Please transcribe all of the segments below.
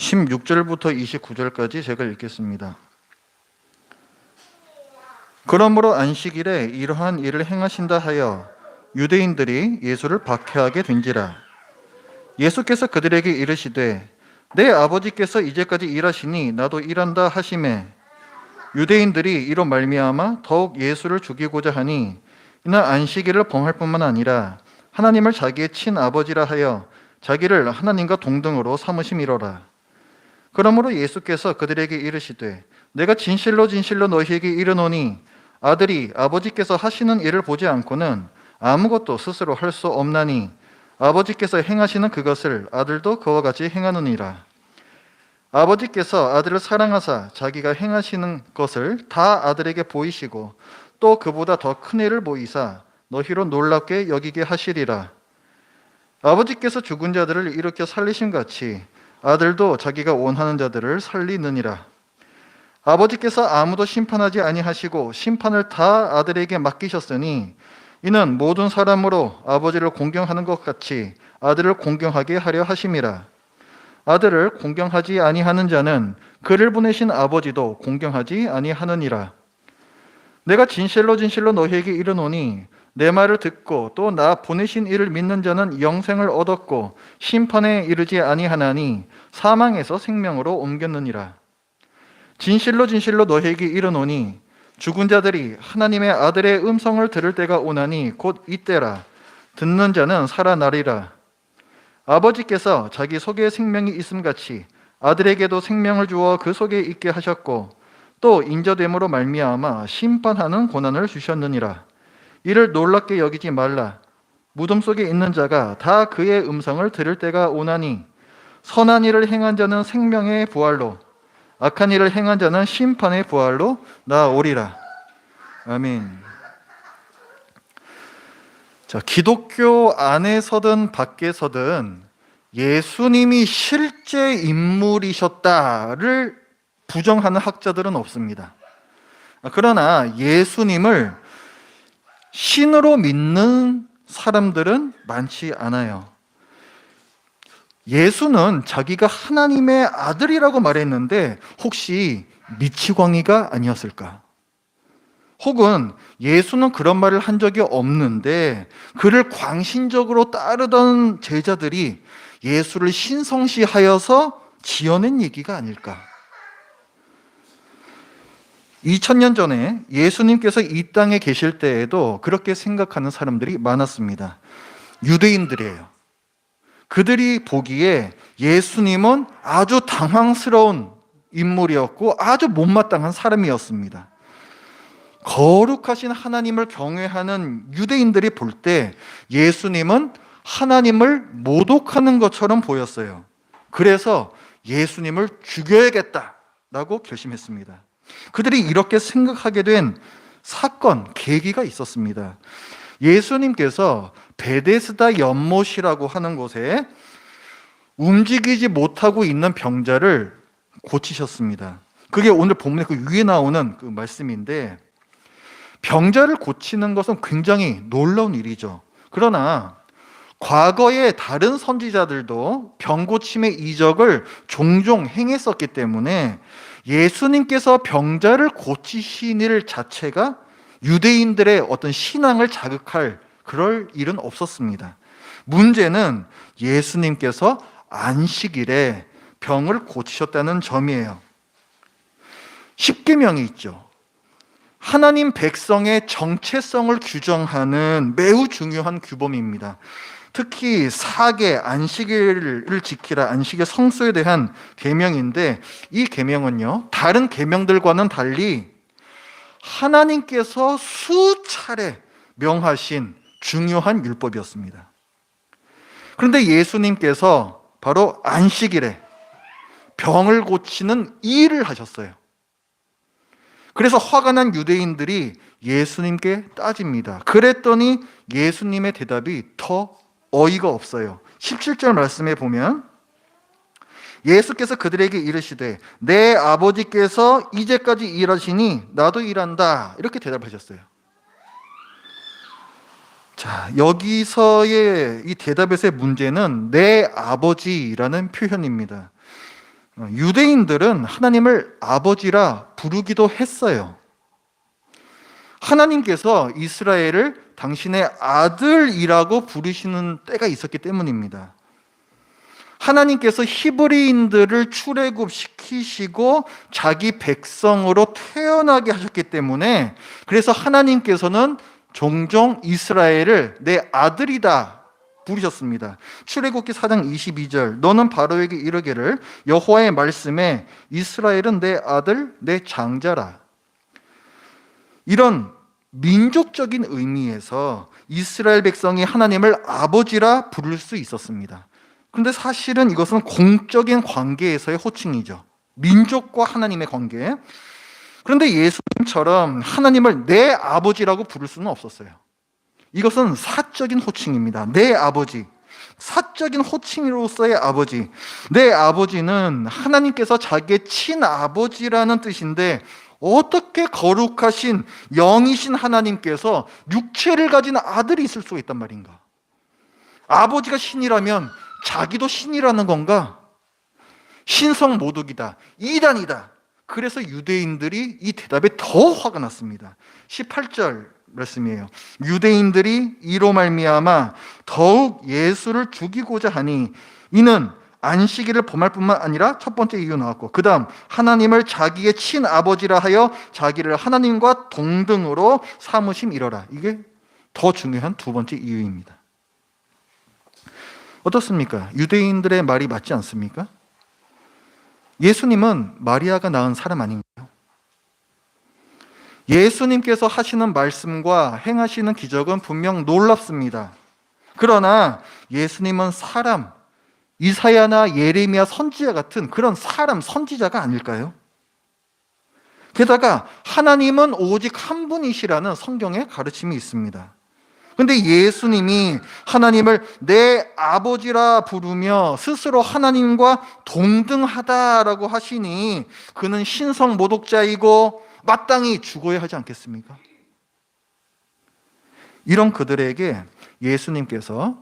16절부터 29절까지 제가 읽겠습니다. 그러므로 안식일에 이러한 일을 행하신다 하여 유대인들이 예수를 박해하게 된지라. 예수께서 그들에게 이르시되 내 아버지께서 이제까지 일하시니 나도 일한다 하시매 유대인들이 이로 말미암아 더욱 예수를 죽이고자 하니 이는 안식일을 범할 뿐만 아니라 하나님을 자기의 친아버지라 하여 자기를 하나님과 동등으로 삼으심이로라. 그러므로 예수께서 그들에게 이르시되 내가 진실로 진실로 너희에게 이르노니 아들이 아버지께서 하시는 일을 보지 않고는 아무것도 스스로 할 수 없나니 아버지께서 행하시는 그것을 아들도 그와 같이 행하느니라. 아버지께서 아들을 사랑하사 자기가 행하시는 것을 다 아들에게 보이시고 또 그보다 더 큰 일을 보이사 너희로 놀랍게 여기게 하시리라. 아버지께서 죽은 자들을 일으켜 살리신 같이 아들도 자기가 원하는 자들을 살리느니라. 아버지께서 아무도 심판하지 아니하시고 심판을 다 아들에게 맡기셨으니 이는 모든 사람으로 아버지를 공경하는 것 같이 아들을 공경하게 하려 하심이라. 아들을 공경하지 아니하는 자는 그를 보내신 아버지도 공경하지 아니하느니라. 내가 진실로 진실로 너희에게 이르노니 내 말을 듣고 또 나 보내신 이를 믿는 자는 영생을 얻었고 심판에 이르지 아니하나니 사망에서 생명으로 옮겼느니라. 진실로 진실로 너희에게 이르노니 죽은 자들이 하나님의 아들의 음성을 들을 때가 오나니 곧 이때라. 듣는 자는 살아나리라. 아버지께서 자기 속에 생명이 있음같이 아들에게도 생명을 주어 그 속에 있게 하셨고 또 인자됨으로 말미암아 심판하는 고난을 주셨느니라. 이를 놀랍게 여기지 말라. 무덤 속에 있는 자가 다 그의 음성을 들을 때가 오나니 선한 일을 행한 자는 생명의 부활로 악한 일을 행한 자는 심판의 부활로 나오리라. 아멘. 자, 기독교 안에서든 밖에서든 예수님이 실제 인물이셨다를 부정하는 학자들은 없습니다. 그러나 예수님을 신으로 믿는 사람들은 많지 않아요. 예수는 자기가 하나님의 아들이라고 말했는데 혹시 미치광이가 아니었을까? 혹은 예수는 그런 말을 한 적이 없는데 그를 광신적으로 따르던 제자들이 예수를 신성시하여서 지어낸 얘기가 아닐까? 2000년 전에 예수님께서 이 땅에 계실 때에도 그렇게 생각하는 사람들이 많았습니다. 유대인들이에요. 그들이 보기에 예수님은 아주 당황스러운 인물이었고 아주 못마땅한 사람이었습니다. 거룩하신 하나님을 경외하는 유대인들이 볼 때 예수님은 하나님을 모독하는 것처럼 보였어요. 그래서 예수님을 죽여야겠다라고 결심했습니다. 그들이 이렇게 생각하게 된 사건, 계기가 있었습니다. 예수님께서 베데스다 연못이라고 하는 곳에 움직이지 못하고 있는 병자를 고치셨습니다. 그게 오늘 본문에 그 위에 나오는 그 말씀인데 병자를 고치는 것은 굉장히 놀라운 일이죠. 그러나 과거에 다른 선지자들도 병 고침의 이적을 종종 행했었기 때문에 예수님께서 병자를 고치신 일 자체가 유대인들의 어떤 신앙을 자극할 그럴 일은 없었습니다. 문제는 예수님께서 안식일에 병을 고치셨다는 점이에요. 십계명이 있죠. 하나님 백성의 정체성을 규정하는 매우 중요한 규범입니다. 특히 사계, 안식일을 지키라, 안식의 성수에 대한 계명인데 이 계명은요, 다른 계명들과는 달리 하나님께서 수차례 명하신 중요한 율법이었습니다. 그런데 예수님께서 바로 안식일에 병을 고치는 이 일을 하셨어요. 그래서 화가 난 유대인들이 예수님께 따집니다. 그랬더니 예수님의 대답이 더 어이가 없어요. 17절 말씀에 보면 예수께서 그들에게 이르시되 내 아버지께서 이제까지 일하시니 나도 일한다. 이렇게 대답하셨어요. 자, 여기서의 이 대답에서의 문제는 내 아버지라는 표현입니다. 유대인들은 하나님을 아버지라 부르기도 했어요. 하나님께서 이스라엘을 당신의 아들이라고 부르시는 때가 있었기 때문입니다. 하나님께서 히브리인들을 출애굽시키시고 자기 백성으로 태어나게 하셨기 때문에, 그래서 하나님께서는 종종 이스라엘을 내 아들이다 부르셨습니다. 출애굽기 4장 22절, 너는 바로에게 이르기를 여호와의 말씀에 이스라엘은 내 아들 내 장자라. 이런 민족적인 의미에서 이스라엘 백성이 하나님을 아버지라 부를 수 있었습니다. 그런데 사실은 이것은 공적인 관계에서의 호칭이죠. 민족과 하나님의 관계. 그런데 예수님처럼 하나님을 내 아버지라고 부를 수는 없었어요. 이것은 사적인 호칭입니다. 내 아버지. 사적인 호칭으로서의 아버지. 내 아버지는 하나님께서 자기의 친아버지라는 뜻인데, 어떻게 거룩하신 영이신 하나님께서 육체를 가진 아들이 있을 수가 있단 말인가? 아버지가 신이라면 자기도 신이라는 건가? 신성 모독이다, 이단이다. 그래서 유대인들이 이 대답에 더 화가 났습니다. 18절 말씀이에요. 유대인들이 이로 말미암아 더욱 예수를 죽이고자 하니, 이는 안식일을 범할 뿐만 아니라 첫 번째 이유 나왔고, 그 다음 하나님을 자기의 친아버지라 하여 자기를 하나님과 동등으로 삼으심이러라. 이게 더 중요한 두 번째 이유입니다. 어떻습니까? 유대인들의 말이 맞지 않습니까? 예수님은 마리아가 낳은 사람 아닌가요? 예수님께서 하시는 말씀과 행하시는 기적은 분명 놀랍습니다. 그러나 예수님은 사람, 이사야나 예레미야 선지자 같은 그런 사람, 선지자가 아닐까요? 게다가 하나님은 오직 한 분이시라는 성경의 가르침이 있습니다. 그런데 예수님이 하나님을 내 아버지라 부르며 스스로 하나님과 동등하다라고 하시니, 그는 신성 모독자이고 마땅히 죽어야 하지 않겠습니까? 이런 그들에게 예수님께서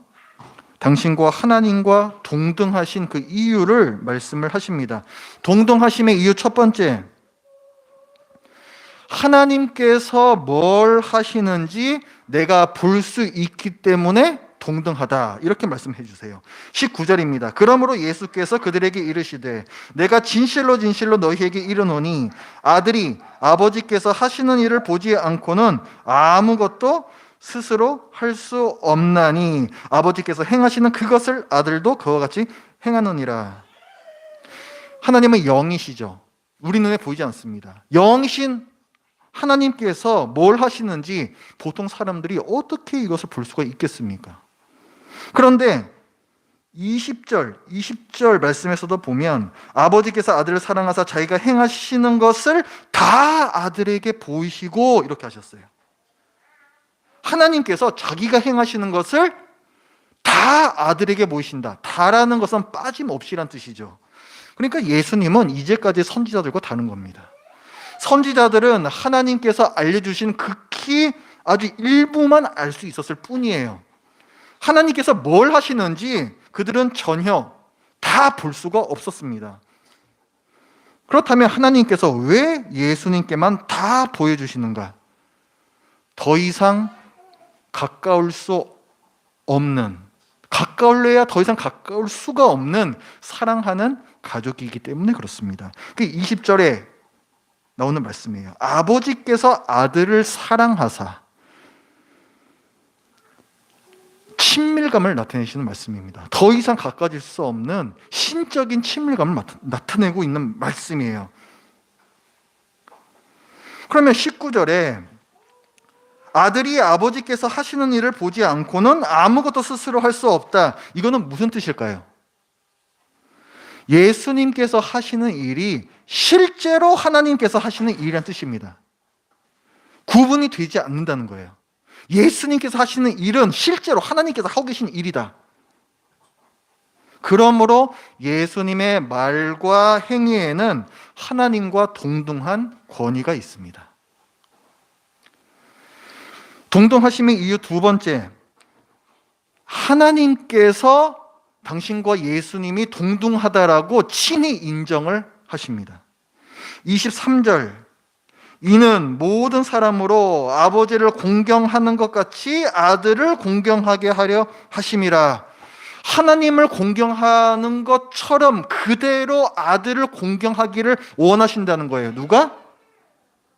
당신과 하나님과 동등하신 그 이유를 말씀을 하십니다. 동등하심의 이유 첫 번째, 하나님께서 뭘 하시는지 내가 볼 수 있기 때문에 동등하다, 이렇게 말씀해 주세요. 19절입니다. 그러므로 예수께서 그들에게 이르시되 내가 진실로 진실로 너희에게 이르노니 아들이 아버지께서 하시는 일을 보지 않고는 아무것도 스스로 할 수 없나니 아버지께서 행하시는 그것을 아들도 그와 같이 행하느니라. 하나님은 영이시죠. 우리 눈에 보이지 않습니다. 영이신 하나님께서 뭘 하시는지 보통 사람들이 어떻게 이것을 볼 수가 있겠습니까? 그런데 20절 말씀에서도 보면 아버지께서 아들을 사랑하사 자기가 행하시는 것을 다 아들에게 보이시고, 이렇게 하셨어요. 하나님께서 자기가 행하시는 것을 다 아들에게 보이신다. 다라는 것은 빠짐없이란 뜻이죠. 그러니까 예수님은 이제까지 선지자들과 다른 겁니다. 선지자들은 하나님께서 알려주신 극히 아주 일부만 알 수 있었을 뿐이에요. 하나님께서 뭘 하시는지 그들은 전혀 다 볼 수가 없었습니다. 그렇다면 하나님께서 왜 예수님께만 다 보여주시는가? 더 이상 가까울 수 없는, 가까울래야 더 이상 가까울 수가 없는 사랑하는 가족이기 때문에 그렇습니다. 그 20절에 나오는 말씀이에요. 아버지께서 아들을 사랑하사, 친밀감을 나타내시는 말씀입니다. 더 이상 가까워질 수 없는 신적인 친밀감을 나타내고 있는 말씀이에요. 그러면 19절에 아들이 아버지께서 하시는 일을 보지 않고는 아무것도 스스로 할 수 없다. 이거는 무슨 뜻일까요? 예수님께서 하시는 일이 실제로 하나님께서 하시는 일이라는 뜻입니다. 구분이 되지 않는다는 거예요. 예수님께서 하시는 일은 실제로 하나님께서 하고 계신 일이다. 그러므로 예수님의 말과 행위에는 하나님과 동등한 권위가 있습니다. 동등하심의 이유 두 번째, 하나님께서 당신과 예수님이 동등하다라고 친히 인정을 하십니다. 23절, 이는 모든 사람으로 아버지를 공경하는 것 같이 아들을 공경하게 하려 하심이라. 하나님을 공경하는 것처럼 그대로 아들을 공경하기를 원하신다는 거예요. 누가?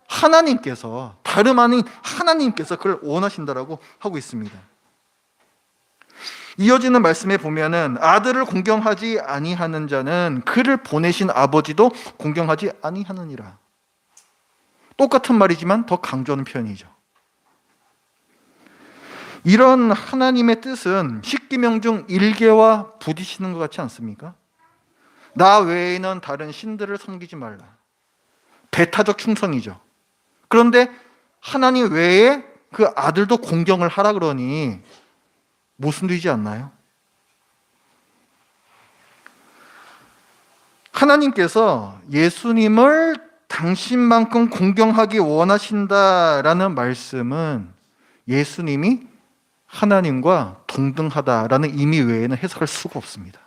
하나님께서, 다름 아닌 하나님께서 그걸 원하신다라고 하고 있습니다. 이어지는 말씀에 보면은 아들을 공경하지 아니하는 자는 그를 보내신 아버지도 공경하지 아니하느니라. 똑같은 말이지만 더 강조하는 표현이죠. 이런 하나님의 뜻은 십계명 중 1개와 부딪히는 것 같지 않습니까? 나 외에는 다른 신들을 섬기지 말라. 배타적 충성이죠. 그런데 하나님 외에 그 아들도 공경을 하라 그러니 모순되지 않나요? 하나님께서 예수님을 당신만큼 공경하기 원하신다라는 말씀은 예수님이 하나님과 동등하다라는 의미 외에는 해석할 수가 없습니다.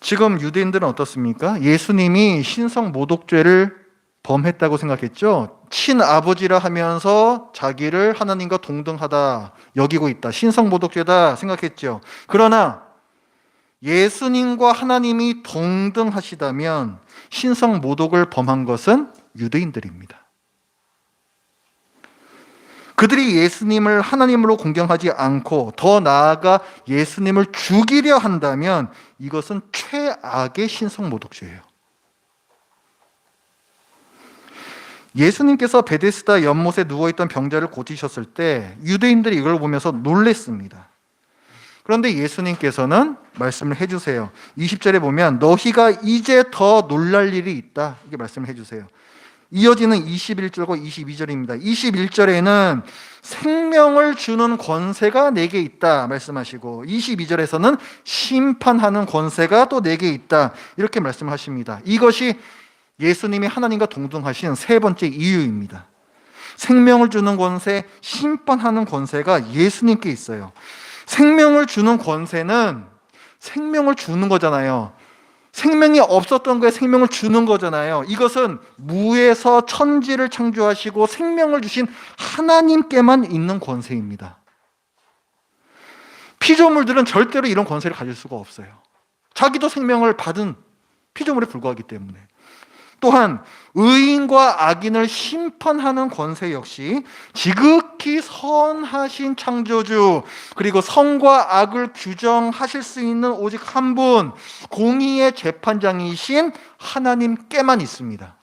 지금 유대인들은 어떻습니까? 예수님이 신성 모독죄를 범했다고 생각했죠. 친아버지라 하면서 자기를 하나님과 동등하다 여기고 있다. 신성 모독죄다 생각했죠. 그러나 예수님과 하나님이 동등하시다면 신성 모독을 범한 것은 유대인들입니다. 그들이 예수님을 하나님으로 공경하지 않고 더 나아가 예수님을 죽이려 한다면 이것은 최악의 신성 모독죄예요. 예수님께서 베데스다 연못에 누워있던 병자를 고치셨을 때 유대인들이 이걸 보면서 놀랬습니다. 그런데 예수님께서는 말씀을 해주세요. 20절에 보면 너희가 이제 더 놀랄 일이 있다 이렇게 말씀을 해주세요. 이어지는 21절과 22절입니다. 21절에는 생명을 주는 권세가 내게 있다 말씀하시고 22절에서는 심판하는 권세가 또 내게 있다 이렇게 말씀하십니다. 이것이 예수님이 하나님과 동등하신 세 번째 이유입니다. 생명을 주는 권세, 심판하는 권세가 예수님께 있어요. 생명을 주는 권세는 생명을 주는 거잖아요. 생명이 없었던 거에 생명을 주는 거잖아요. 이것은 무에서 천지를 창조하시고 생명을 주신 하나님께만 있는 권세입니다. 피조물들은 절대로 이런 권세를 가질 수가 없어요. 자기도 생명을 받은 피조물에 불과하기 때문에. 또한 의인과 악인을 심판하는 권세 역시 지극히 선하신 창조주 그리고 선과 악을 규정하실 수 있는 오직 한 분 공의의 재판장이신 하나님께만 있습니다.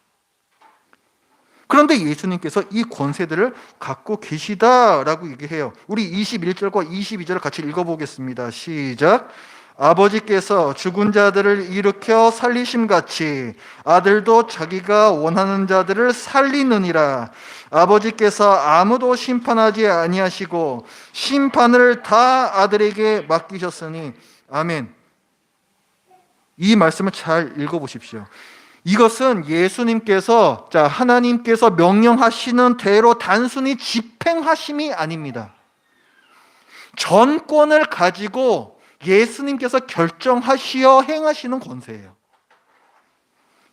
그런데 예수님께서 이 권세들을 갖고 계시다라고 얘기해요. 우리 21절과 22절을 같이 읽어보겠습니다. 시작. 아버지께서 죽은 자들을 일으켜 살리심같이 아들도 자기가 원하는 자들을 살리느니라. 아버지께서 아무도 심판하지 아니하시고 심판을 다 아들에게 맡기셨으니 아멘. 이 말씀을 잘 읽어보십시오. 이것은 예수님께서 하나님께서 명령하시는 대로 단순히 집행하심이 아닙니다. 전권을 가지고 예수님께서 결정하시어 행하시는 권세예요.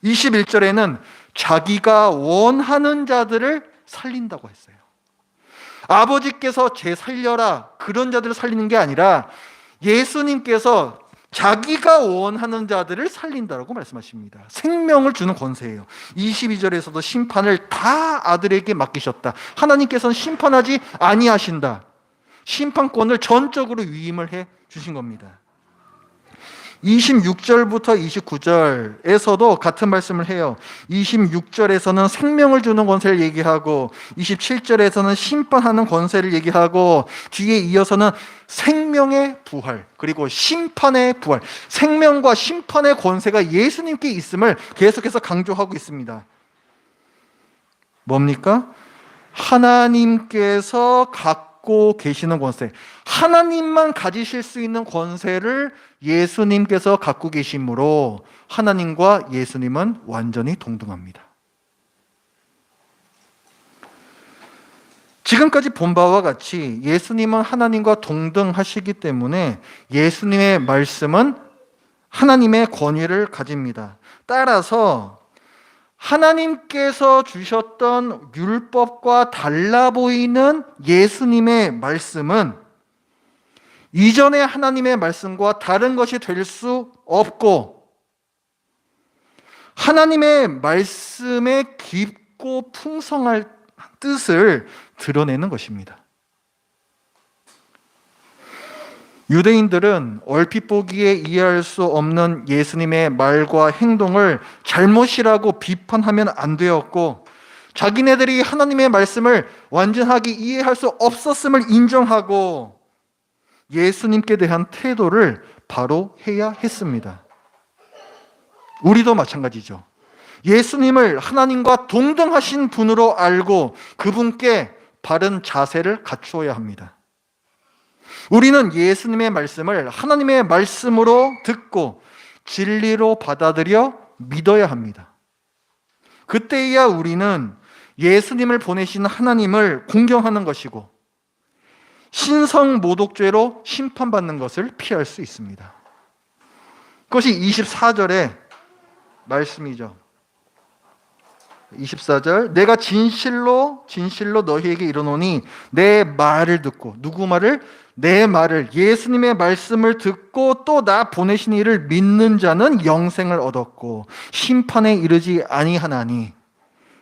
21절에는 자기가 원하는 자들을 살린다고 했어요. 아버지께서 제 살려라 그런 자들을 살리는 게 아니라 예수님께서 자기가 원하는 자들을 살린다라고 말씀하십니다. 생명을 주는 권세예요. 22절에서도 심판을 다 아들에게 맡기셨다. 하나님께서는 심판하지 아니하신다. 심판권을 전적으로 위임을 해 주신 겁니다. 26절부터 29절에서도 같은 말씀을 해요. 26절에서는 생명을 주는 권세를 얘기하고 27절에서는 심판하는 권세를 얘기하고 뒤에 이어서는 생명의 부활 그리고 심판의 부활, 생명과 심판의 권세가 예수님께 있음을 계속해서 강조하고 있습니다. 뭡니까? 하나님께서 갖고 계시는 권세, 하나님만 가지실 수 있는 권세를 예수님께서 갖고 계시므로 하나님과 예수님은 완전히 동등합니다. 지금까지 본 바와 같이 예수님은 하나님과 동등하시기 때문에 예수님의 말씀은 하나님의 권위를 가집니다. 따라서 하나님께서 주셨던 율법과 달라 보이는 예수님의 말씀은 이전의 하나님의 말씀과 다른 것이 될 수 없고, 하나님의 말씀의 깊고 풍성할 뜻을 드러내는 것입니다. 유대인들은 얼핏 보기에 이해할 수 없는 예수님의 말과 행동을 잘못이라고 비판하면 안 되었고, 자기네들이 하나님의 말씀을 완전하게 이해할 수 없었음을 인정하고 예수님께 대한 태도를 바로 해야 했습니다. 우리도 마찬가지죠. 예수님을 하나님과 동등하신 분으로 알고 그분께 바른 자세를 갖추어야 합니다. 우리는 예수님의 말씀을 하나님의 말씀으로 듣고 진리로 받아들여 믿어야 합니다. 그때야 우리는 예수님을 보내신 하나님을 공경하는 것이고 신성모독죄로 심판받는 것을 피할 수 있습니다. 그것이 24절의 말씀이죠. 24절, 내가 진실로 너희에게 이르노니 내 말을 듣고, 누구 말을? 내 말을, 예수님의 말씀을 듣고 또 나 보내신 이를 믿는 자는 영생을 얻었고 심판에 이르지 아니하나니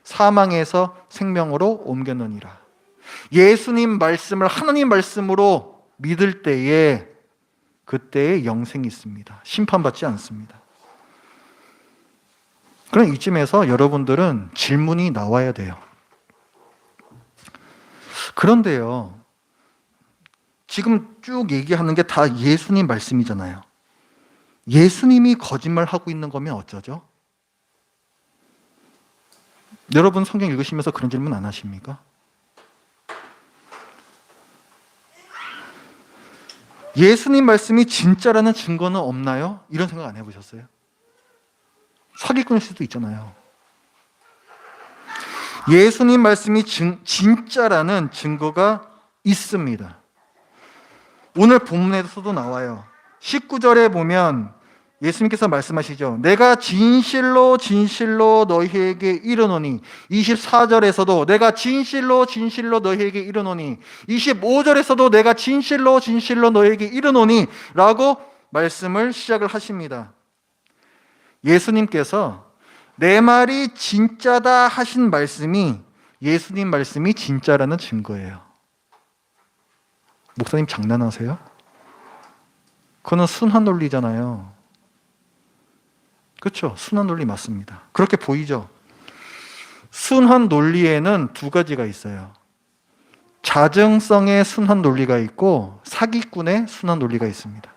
사망에서 생명으로 옮겼느니라. 예수님 말씀을 하나님 말씀으로 믿을 때에 그때에 영생이 있습니다. 심판받지 않습니다. 그럼 이쯤에서 여러분들은 질문이 나와야 돼요. 그런데요, 지금 쭉 얘기하는 게 다 예수님 말씀이잖아요. 예수님이 거짓말하고 있는 거면 어쩌죠? 여러분 성경 읽으시면서 그런 질문 안 하십니까? 예수님 말씀이 진짜라는 증거는 없나요? 이런 생각 안 해보셨어요? 사기꾼일 수도 있잖아요. 예수님 말씀이 진짜라는 증거가 있습니다. 오늘 본문에서도 나와요. 19절에 보면 예수님께서 말씀하시죠. 내가 진실로 너희에게 이르노니. 24절에서도 내가 진실로 너희에게 이르노니. 25절에서도 내가 진실로 너희에게 이르노니 라고 말씀을 시작을 하십니다. 예수님께서 내 말이 진짜다 하신 말씀이 예수님 말씀이 진짜라는 증거예요. 목사님 장난하세요? 그거는 순환 논리잖아요. 그렇죠? 순환 논리 맞습니다. 그렇게 보이죠? 순환 논리에는 두 가지가 있어요. 자증성의 순환 논리가 있고 사기꾼의 순환 논리가 있습니다.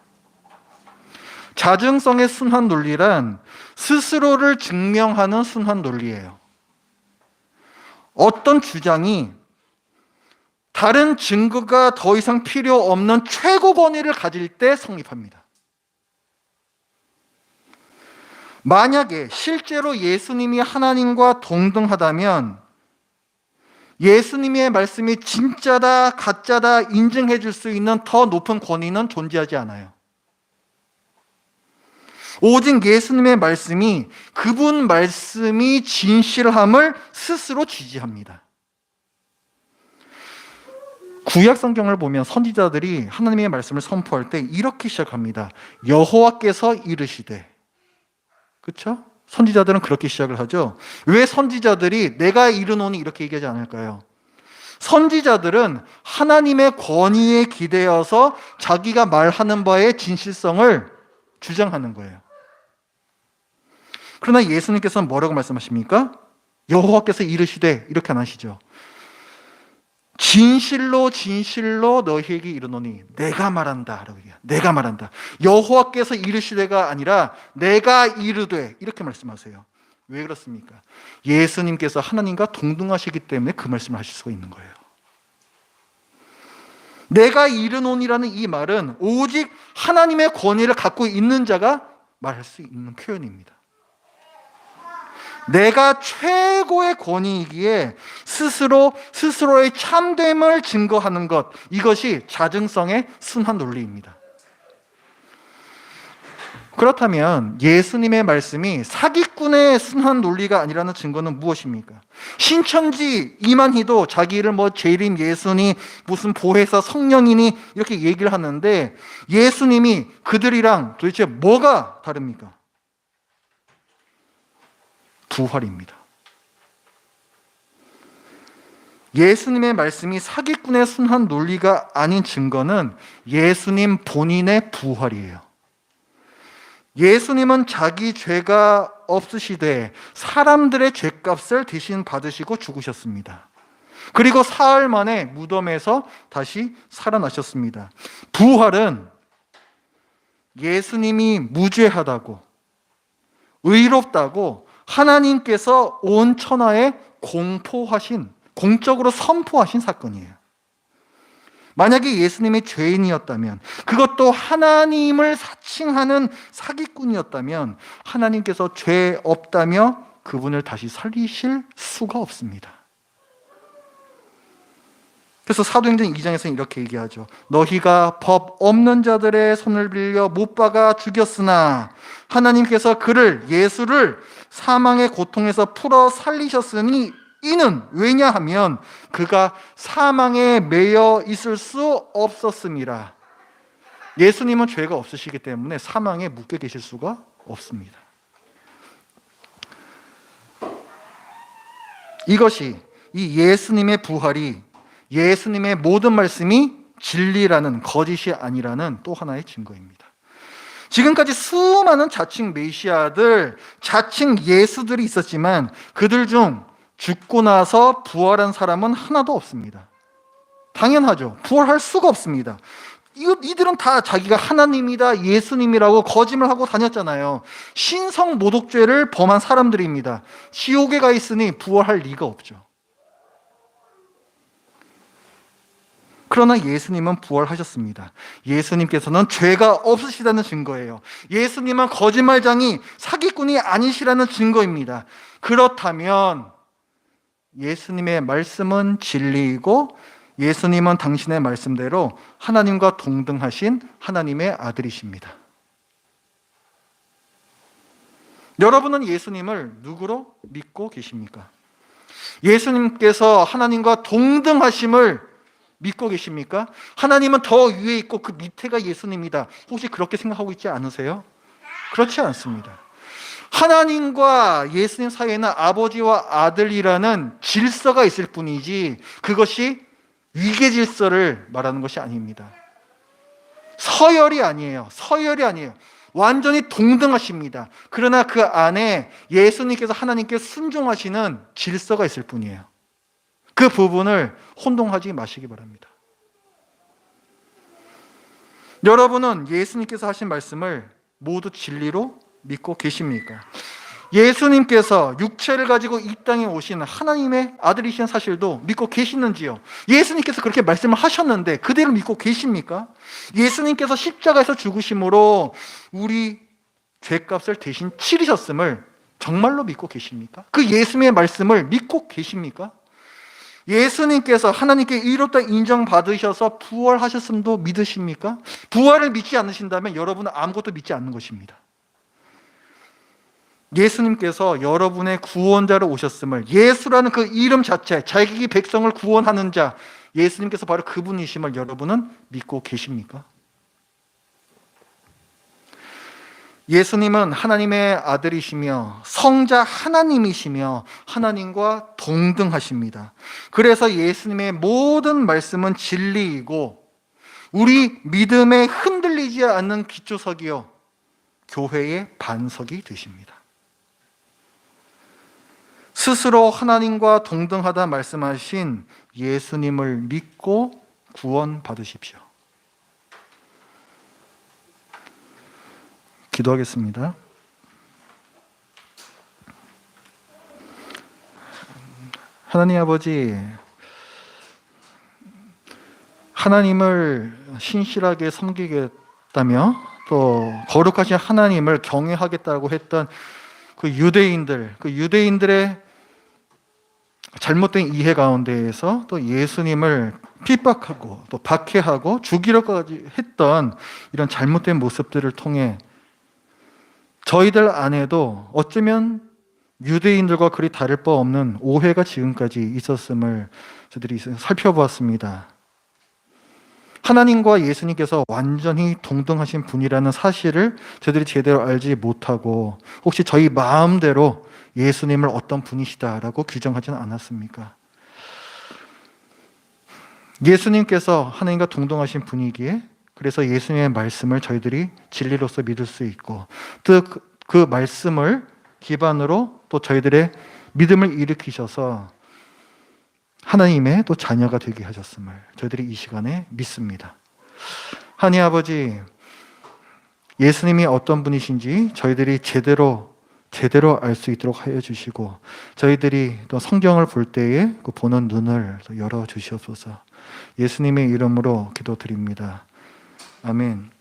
자증성의 순환 논리란 스스로를 증명하는 순환 논리예요. 어떤 주장이 다른 증거가 더 이상 필요 없는 최고 권위를 가질 때 성립합니다. 만약에 실제로 예수님이 하나님과 동등하다면 예수님의 말씀이 진짜다, 가짜다 인증해 줄 수 있는 더 높은 권위는 존재하지 않아요. 오직 예수님의 말씀이 그분 말씀이 진실함을 스스로 지지합니다. 구약 성경을 보면 선지자들이 하나님의 말씀을 선포할 때 이렇게 시작합니다. 여호와께서 이르시되. 그렇죠? 선지자들은 그렇게 시작을 하죠. 왜 선지자들이 내가 이르노니 이렇게 얘기하지 않을까요? 선지자들은 하나님의 권위에 기대어서 자기가 말하는 바의 진실성을 주장하는 거예요. 그러나 예수님께서는 뭐라고 말씀하십니까? 여호와께서 이르시되 이렇게 안 하시죠. 진실로 너희에게 이르노니 내가 말한다. 내가 말한다. 여호와께서 이르시되가 아니라 내가 이르되 이렇게 말씀하세요. 왜 그렇습니까? 예수님께서 하나님과 동등하시기 때문에 그 말씀을 하실 수가 있는 거예요. 내가 이르노니라는 이 말은 오직 하나님의 권위를 갖고 있는 자가 말할 수 있는 표현입니다. 내가 최고의 권위이기에 스스로의 참됨을 증거하는 것, 이것이 자증성의 순환 논리입니다. 그렇다면 예수님의 말씀이 사기꾼의 순환 논리가 아니라는 증거는 무엇입니까? 신천지 이만희도 자기를 재림 예수니 무슨 보혜사 성령이니 이렇게 얘기를 하는데, 예수님이 그들이랑 도대체 뭐가 다릅니까? 부활입니다. 예수님의 말씀이 사기꾼의 순환 논리가 아닌 증거는 예수님 본인의 부활이에요. 예수님은 자기 죄가 없으시되 사람들의 죄값을 대신 받으시고 죽으셨습니다. 그리고 사흘 만에 무덤에서 다시 살아나셨습니다. 부활은 예수님이 무죄하다고, 의롭다고 하나님께서 온 천하에 공적으로 선포하신 사건이에요. 만약에 예수님이 죄인이었다면, 그것도 하나님을 사칭하는 사기꾼이었다면, 하나님께서 죄 없다며 그분을 다시 살리실 수가 없습니다. 그래서 사도행전 2장에서는 이렇게 얘기하죠. 너희가 법 없는 자들의 손을 빌려 못 박아 죽였으나 하나님께서 예수를 사망의 고통에서 풀어 살리셨으니 이는 왜냐하면 그가 사망에 매여 있을 수 없었음이라. 예수님은 죄가 없으시기 때문에 사망에 묶여 계실 수가 없습니다. 이것이, 이 예수님의 부활이 예수님의 모든 말씀이 진리라는, 거짓이 아니라는 또 하나의 증거입니다. 지금까지 수많은 자칭 메시아들, 자칭 예수들이 있었지만 그들 중 죽고 나서 부활한 사람은 하나도 없습니다. 당연하죠. 부활할 수가 없습니다. 이들은 다 자기가 하나님이다, 예수님이라고 거짓말하고 다녔잖아요. 신성 모독죄를 범한 사람들입니다. 지옥에 가 있으니 부활할 리가 없죠. 그러나 예수님은 부활하셨습니다. 예수님께서는 죄가 없으시다는 증거예요. 예수님은 거짓말장이, 사기꾼이 아니시라는 증거입니다. 그렇다면 예수님의 말씀은 진리이고 예수님은 당신의 말씀대로 하나님과 동등하신 하나님의 아들이십니다. 여러분은 예수님을 누구로 믿고 계십니까? 예수님께서 하나님과 동등하심을 믿고 계십니까? 하나님은 더 위에 있고 그 밑에가 예수님이다. 혹시 그렇게 생각하고 있지 않으세요? 그렇지 않습니다. 하나님과 예수님 사이에는 아버지와 아들이라는 질서가 있을 뿐이지 그것이 위계 질서를 말하는 것이 아닙니다. 서열이 아니에요. 완전히 동등하십니다. 그러나 그 안에 예수님께서 하나님께 순종하시는 질서가 있을 뿐이에요. 그 부분을 혼동하지 마시기 바랍니다. 여러분은 예수님께서 하신 말씀을 모두 진리로 믿고 계십니까? 예수님께서 육체를 가지고 이 땅에 오신 하나님의 아들이신 사실도 믿고 계시는지요? 예수님께서 그렇게 말씀을 하셨는데 그대로 믿고 계십니까? 예수님께서 십자가에서 죽으심으로 우리 죄값을 대신 치르셨음을 정말로 믿고 계십니까? 그 예수님의 말씀을 믿고 계십니까? 예수님께서 하나님께 의롭다 인정받으셔서 부활하셨음도 믿으십니까? 부활을 믿지 않으신다면 여러분은 아무것도 믿지 않는 것입니다. 예수님께서 여러분의 구원자로 오셨음을, 예수라는 그 이름 자체, 자기 백성을 구원하는 자, 예수님께서 바로 그분이심을 여러분은 믿고 계십니까? 예수님은 하나님의 아들이시며 성자 하나님이시며 하나님과 동등하십니다. 그래서 예수님의 모든 말씀은 진리이고 우리 믿음에 흔들리지 않는 기초석이요 교회의 반석이 되십니다. 스스로 하나님과 동등하다 말씀하신 예수님을 믿고 구원받으십시오. 기도하겠습니다. 하나님 아버지, 하나님을 신실하게 섬기겠다며 또 거룩하신 하나님을 경외하겠다고 했던 그 유대인들의 잘못된 이해 가운데에서 또 예수님을 핍박하고 또 박해하고 죽이려까지 했던 이런 잘못된 모습들을 통해 저희들 안에도 어쩌면 유대인들과 그리 다를 바 없는 오해가 지금까지 있었음을 저들이 살펴보았습니다. 하나님과 예수님께서 완전히 동등하신 분이라는 사실을 저희들이 제대로 알지 못하고 혹시 저희 마음대로 예수님을 어떤 분이시다라고 규정하지는 않았습니까? 예수님께서 하나님과 동등하신 분이기에 그래서 예수님의 말씀을 저희들이 진리로서 믿을 수 있고 또 그 말씀을 기반으로 또 저희들의 믿음을 일으키셔서 하나님의 또 자녀가 되게 하셨음을 저희들이 이 시간에 믿습니다. 하나님 아버지, 예수님이 어떤 분이신지 저희들이 제대로 알 수 있도록 하여 주시고 저희들이 또 성경을 볼 때에 그 보는 눈을 열어 주시옵소서. 예수님의 이름으로 기도드립니다. 아멘.